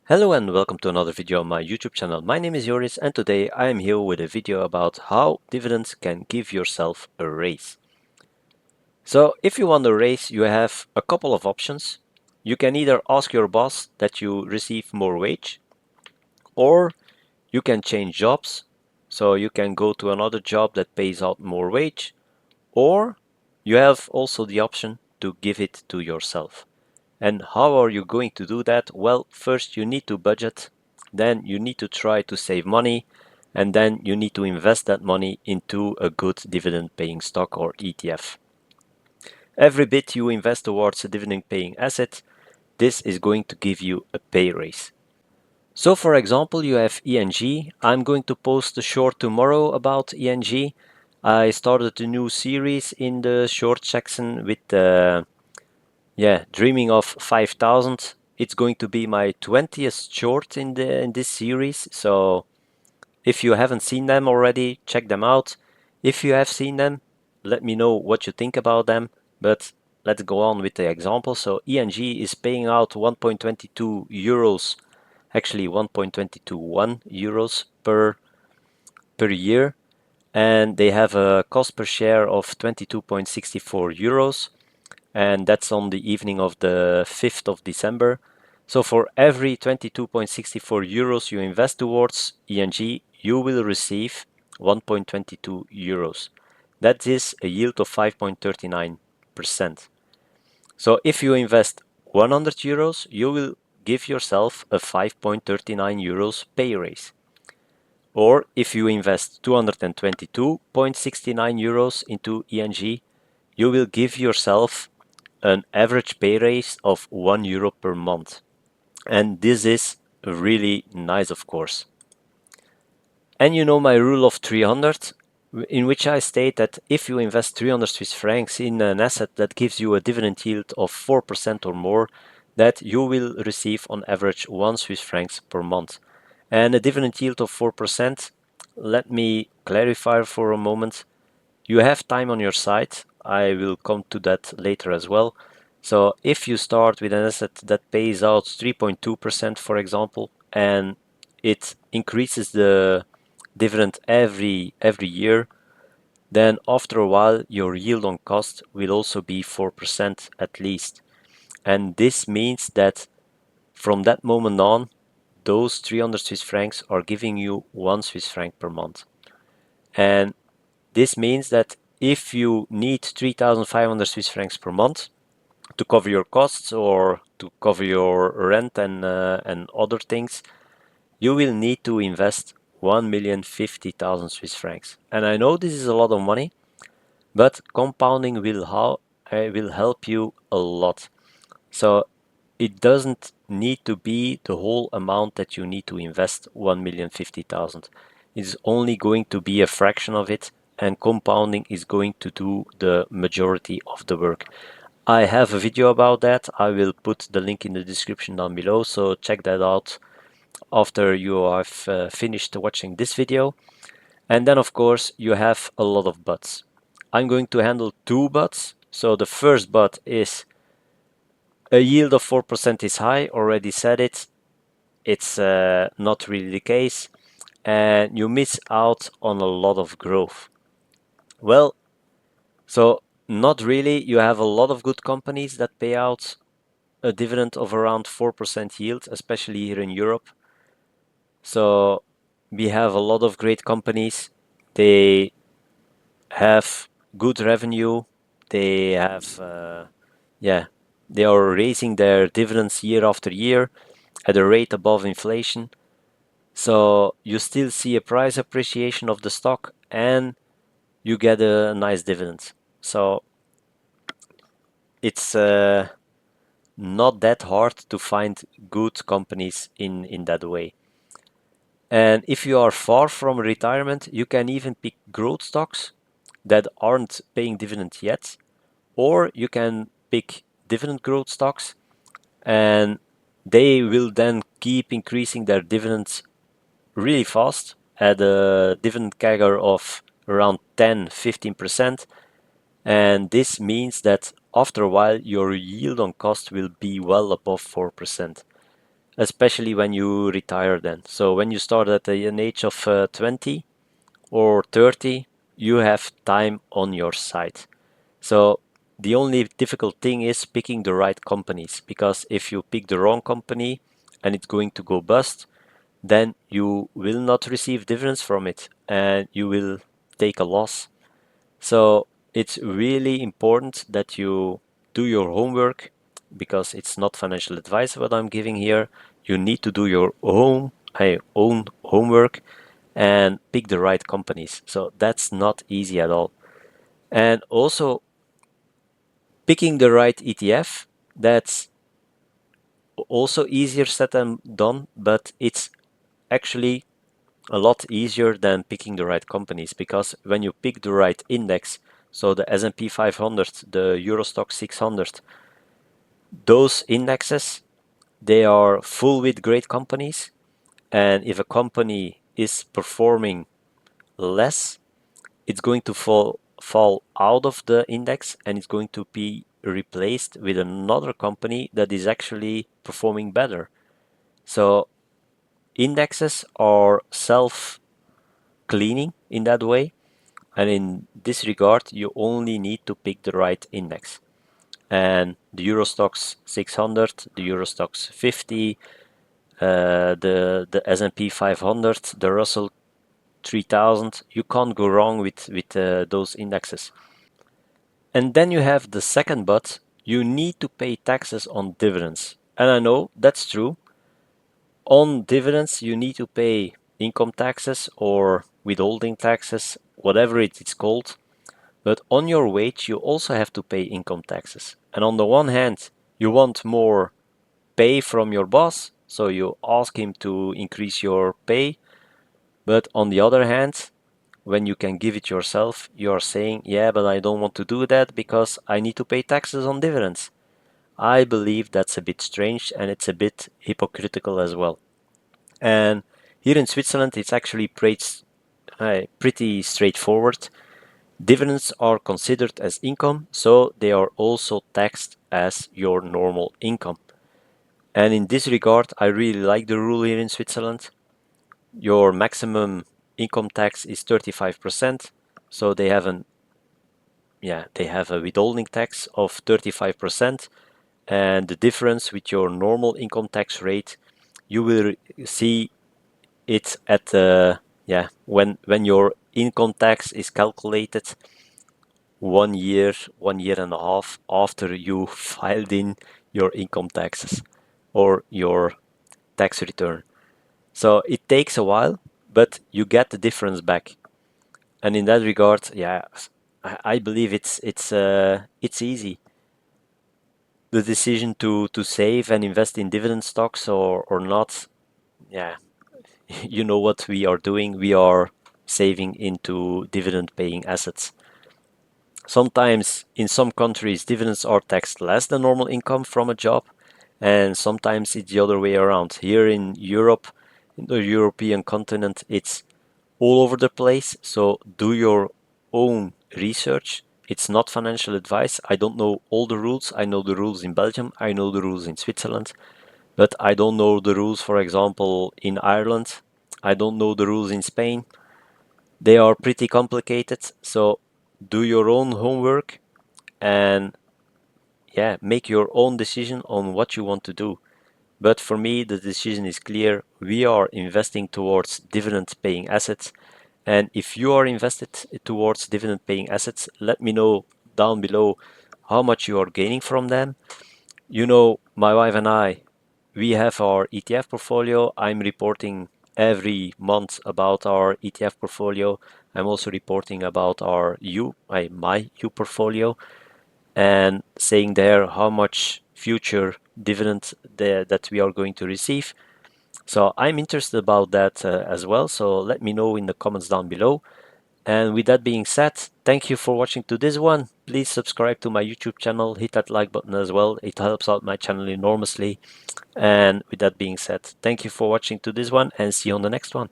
Hello and welcome to another video on my YouTube channel. My name is Joris and today I am here with a video about how dividends can give yourself a raise. So if you want a raise, you have a couple of options. You can either ask your boss that you receive more wage, or you can change jobs. So you can go to another job that pays out more wage, or you have also the option to give it to yourself. And how are you going to do that? Well, first you need to budget, then you need to try to save money, and then you need to invest that money into a good dividend paying stock or ETF. Every bit you invest towards a dividend paying asset, this is going to give you a pay raise. So for example, you have ENG. I'm going to post a short tomorrow about ENG. I started a new series in the short section with Dreaming of 5000. It's going to be my 20th short in this series. So if you haven't seen them already, check them out. If you have seen them, let me know what you think about them. But let's go on with the example. So ENG is paying out 1.22 euros, actually 1.221 euros per year, and they have a cost per share of 22.64 euros. And that's on the evening of the 5th of December. So for every 22.64 euros you invest towards ENG, you will receive 1.22 euros. That is a yield of 5.39%. So if you invest 100 euros, you will give yourself a 5.39 euros pay raise. Or if you invest 222.69 euros into ENG, you will give yourself an average pay raise of 1 euro per month. And this is really nice, of course. And you know my rule of 300, in which I state that if you invest 300 Swiss francs in an asset that gives you a dividend yield of 4% or more, that you will receive on average 1 Swiss francs per month. And a dividend yield of 4%, let me clarify for a moment. You have time on your side. I will come to that later as well. So if you start with an asset that pays out 3.2%, for example, and it increases the dividend every year, then after a while your yield on cost will also be 4% at least. And this means that from that moment on, those 300 Swiss francs are giving you 1 Swiss franc per month. And this means that if you need 3,500 Swiss francs per month to cover your costs or to cover your rent and other things, you will need to invest 1,050,000 Swiss francs. And I know this is a lot of money, but compounding will help you a lot. So it doesn't need to be the whole amount that you need to invest, 1,050,000. It's only going to be a fraction of it, and compounding is going to do the majority of the work. I have a video about that. I will put the link in the description down below, so check that out after you have finished watching this video. And then of course you have a lot of buts. I'm going to handle two buts. So the first but is a yield of 4% is high, already said it. It's not really the case, and you miss out on a lot of growth. Well, so not really. You have a lot of good companies that pay out a dividend of around 4% yield, especially here in Europe. So we have a lot of great companies. They have good revenue. They have, they are raising their dividends year after year at a rate above inflation. So you still see a price appreciation of the stock and you get a nice dividend. So it's not that hard to find good companies in that way. And if you are far from retirement, you can even pick growth stocks that aren't paying dividend yet, or you can pick dividend growth stocks and they will then keep increasing their dividends really fast at a dividend CAGR of around 10-15%. And this means that after a while your yield on cost will be well above 4%. especially when you retire then. So when you start at an age of 20 or 30, you have time on your side. So the only difficult thing is picking the right companies, because if you pick the wrong company and it's going to go bust, then you will not receive dividends from it and you will take a loss. So it's really important that you do your homework, because it's not financial advice what I'm giving here. You need to do your own homework and pick the right companies. So that's not easy at all. And also picking the right ETF, that's also easier said than done, but it's actually a lot easier than picking the right companies, because when you pick the right index, so the S&P 500, the Eurostock 600, those indexes, they are full with great companies, and if a company is performing less, it's going to fall out of the index and it's going to be replaced with another company that is actually performing better. So indexes are self cleaning in that way. And in this regard, you only need to pick the right index. And the Eurostoxx 600, the Eurostoxx 50, the S&P 500, the Russell 3000, you can't go wrong with those indexes. And then you have the second but, you need to pay taxes on dividends. And I know that's true. On dividends, you need to pay income taxes or withholding taxes, whatever it is called. But on your wage, you also have to pay income taxes. And on the one hand, you want more pay from your boss, so you ask him to increase your pay. But on the other hand, when you can give it yourself, you are saying, yeah, but I don't want to do that because I need to pay taxes on dividends. I believe that's a bit strange and it's a bit hypocritical as well. And here in Switzerland, it's actually pretty straightforward. Dividends are considered as income, so they are also taxed as your normal income. And in this regard, I really like the rule here in Switzerland. Your maximum income tax is 35%, so they have a withholding tax of 35%, and the difference with your normal income tax rate, you will see it at when your income tax is calculated 1 and a half after you filed in your income taxes or your tax return. So it takes a while, but you get the difference back. And in that regard, yeah, I believe it's easy. The decision to save and invest in dividend stocks or not, yeah, you know what we are doing. We are saving into dividend paying assets. Sometimes in some countries, dividends are taxed less than normal income from a job, and sometimes it's the other way around. Here in Europe, in the European continent, it's all over the place. So do your own research. It's not financial advice. I don't know all the rules. I know the rules in Belgium. I know the rules in Switzerland, but I don't know the rules, for example, in Ireland. I don't know the rules in Spain. They are pretty complicated. So do your own homework and yeah, make your own decision on what you want to do. But for me, the decision is clear. We are investing towards dividend paying assets. And if you are invested towards dividend paying assets, let me know down below how much you are gaining from them. You know, my wife and I, we have our ETF portfolio. I'm reporting every month about our ETF portfolio. I'm also reporting about my U portfolio, and saying there how much future dividend that we are going to receive. So I'm interested about that as well. So let me know in the comments down below. And with that being said, thank you for watching to this one. Please subscribe to my YouTube channel, hit that like button as well. It helps out my channel enormously. And with that being said, thank you for watching to this one and see you on the next one.